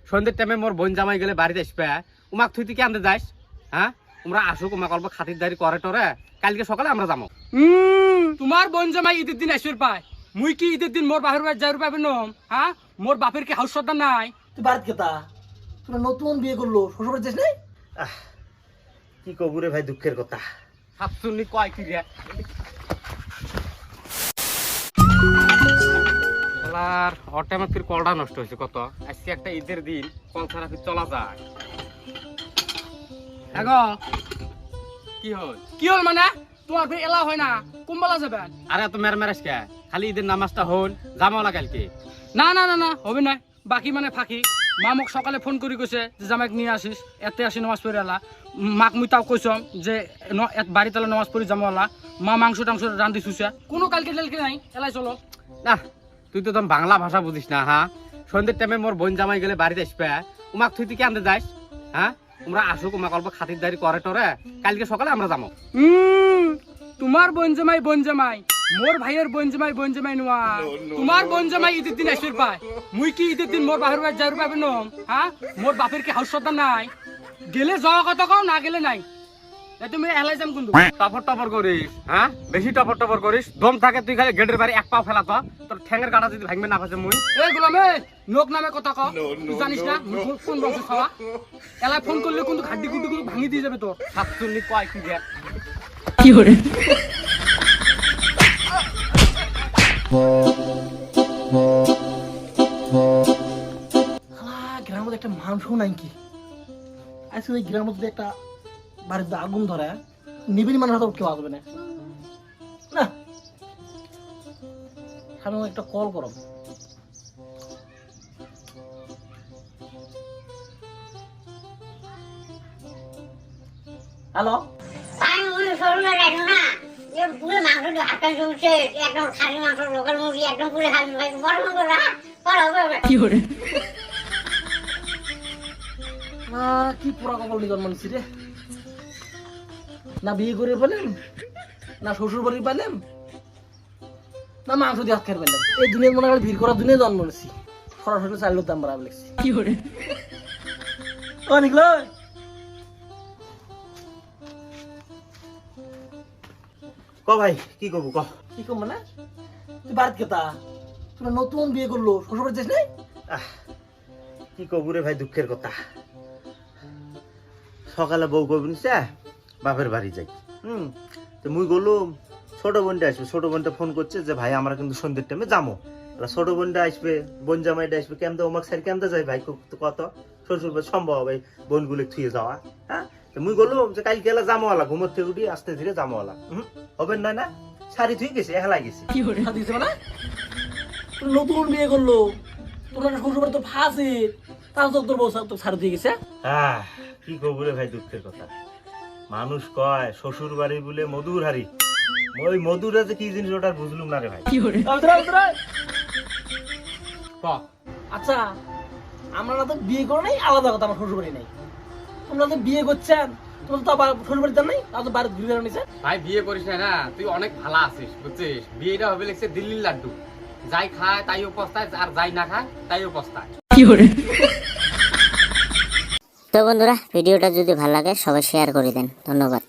সন্ধ্যের টাইমে মোর বোন জামাই গেলে বাড়িতে আসবে উমাক তুই কি আনতে যাস? হ্যাঁ তোমরা আসুক উমাক অল্প খাতিরদারি করে টরে কালকে সকালে আমরা যাবো। তোমার বোন জামাই ঈদের দিন আসবে পায়, মুই কি ঈদের দিন মোর বাপের বাড়ি যাইর পাবে নম? হ্যাঁ মোর বাপের কি হাউস সর্দার নাই? তুই বাড়িতে কেতা তোরা নতুন বিয়ে করলো শ্বশুর বাড়ি যাস নাই? কি কবুরে ভাই দুঃখের কথা। সাতচুন্নি কয় কি রে শালার অটোমেটিক কলটা নষ্ট হয়েছে কত। আজকে একটা ঈদের দিন কল ছাড়া ফির চলা যায়। এগো কি হল? কি হল মানে তোমার ফের এলা হয় না, কুম্বালা যাবেন? আরে এত মেরমেরাস কে? খালি ঈদের নামাজটা হল যাবো কালকে। না না না না হবে না, বাকি মানে ফাঁকি। মা মোক সকালে ফোন করে কইছে যে জামাইক নিয়ে আসিস, এতে আসি নামাজ পড়ে এলা। মাক মুই তাও কইছম যে বাড়িতে নামাজ পড়ি যাবো এলা। মা মাংস টাংস রান্ধি শুছে, কোনো কালকে টালকে নাই, এলাই চলো। না তুই তো বাংলা ভাষা বুঝিস না। হ্যাঁ সন্ধ্যের টাইমে মোর বোন জামাই গেলে বাড়িতে আসবে উমাক তুই কি আনতে যাস? হ্যাঁ তোমরা আসুক উমাক অল্প খাতিরদারি করে টরে কালকে সকালে আমরা যাবো। তোমার বোন জামাই মোর ভাইয়ের বোন জামাই নোয়া। তোমার বোন জামাই ঈদের দিন আসবে পায়, মুই কি ঈদের দিন মোর বাপের বাড়ি যাইর পাবে নম? হ্যাঁ মোর বাপের কি হাউস সর্দার নাই? গেলে যাওয়া কথা কও, না গেলে নাই। তুমি এলাই যাম কিন্তু। টপর টপর করিস, হ্যাঁ বেশি টপর টপর করিস। দম থাকে তুই খালি গেটের বাড়ি এক পাও ফেলা তো তোর ঠ্যাঙের গাড়া যদি ভাঙবে না ফাঁসে মুই। এই গোলামে লোক নামে কথা কও, তুই জানিস না মুই কোন বংশ খাওয়া। এলাই ফোন করলে কিন্তু ঘাড্ডি গুড্ডি কিন্তু ভাঙি দিয়ে যাবে তোর। সাতচুন্নি কয় কি রে? কি করে গ্রামের মধ্যে একটা মাংস নাই কি? আজকে ওই গ্রামের মধ্যে একটা বাড়িতে আগুন ধরে নিবিড় মানুষ হাতে কেউ আসবে না। না আমি একটা কল করব। হ্যালো, আমি মনে সরলা রাখো না যে পুরো মাংসটা হাতটা চলছে একদম খালি মাংস লোকাল মুরগি একদম পুরো খালি বড় মাংস না বড় হবে কি করে কি পোড়া কপাল নিয়ে জন্মানছি রে। না বিয়ে করে পেলাম, না শ্বশুর বাড়ি পেলাম, না মাংস দিয়ে হাত খেয়ে পেলাম। এই দুনিয়ার মনে হয় ভিড় করার দুনিয়া জন্ম নিয়েছি। সরাসরি চাইলেও দাম বাড়াবে লাগছি। কি করে ও নিকলো ক ভাই কি কব ক। কি কম মানে তুই বাড়িতে কেতা তোরা নতুন বিয়ে করলো শ্বশুর বাড়ি যাস নাই? কি কবুরে ভাই দুঃখের কথা। সকালে বউ কবিন বাপের বাড়ি যাই। তো মুই গেলুম ছোট বোনটা আসবে। ছোট বোনটা ফোন করছে যে ভাই আমরা কিন্তু সন্ধ্যের টাইমে যাবো। ছোট বোনটা আসবে, বোন জামাইটা আসবে, কেমন ওমাক সাইড কেমন যাই ভাই কত শ্বশুর বাড়ি সম্ভব হবে বোনগুলো থুয়ে যাওয়া? হ্যাঁ তো মুই গেলুম যে কালকে এলা জামোয়ালা ঘুমোর থেকে উঠি আস্তে ধীরে জামোয়ালা হবে না। না শাড়ি থুই গেছে হেলাই গেছে। কি করে দিছে মানে তোরা নতুন বিয়ে করলো তোরা শ্বশুর বাড়ি তো ফাঁসে তাও তো তোর বউ তো ছাড় দিয়ে গেছে। কি কবুরে ভাই দুঃখের কথা। মানুষ কয় শ্বশুর বাড়ি বলে মধুর হারি, ওই মধুরা যে কি জিনিস ওটা বুঝলুম না রে ভাই। কি করে ক আচ্ছা আমরা তো বিয়ে করো নাই আলাদা কথা, আমার শ্বশুর বাড়ি নাই। তোমরা তো বিয়ে করছেন, তোমরা তো আবার শ্বশুর বাড়ি যান নাই, তাও তো বাড়ি ঘুরে নিছে। ভাই বিয়ে করিস না, তুই অনেক ভালো আছিস বুঝছিস। বিয়েটা হবে লিখছে দিল্লির লাড্ডু, যাই খায় তাইও পস্তায় আর যাই না খায় তাইও পস্তায়। কি করে তো বন্ধুরা ভিডিওটা যদি ভালো লাগে সবাই শেয়ার করে দেন। ধন্যবাদ।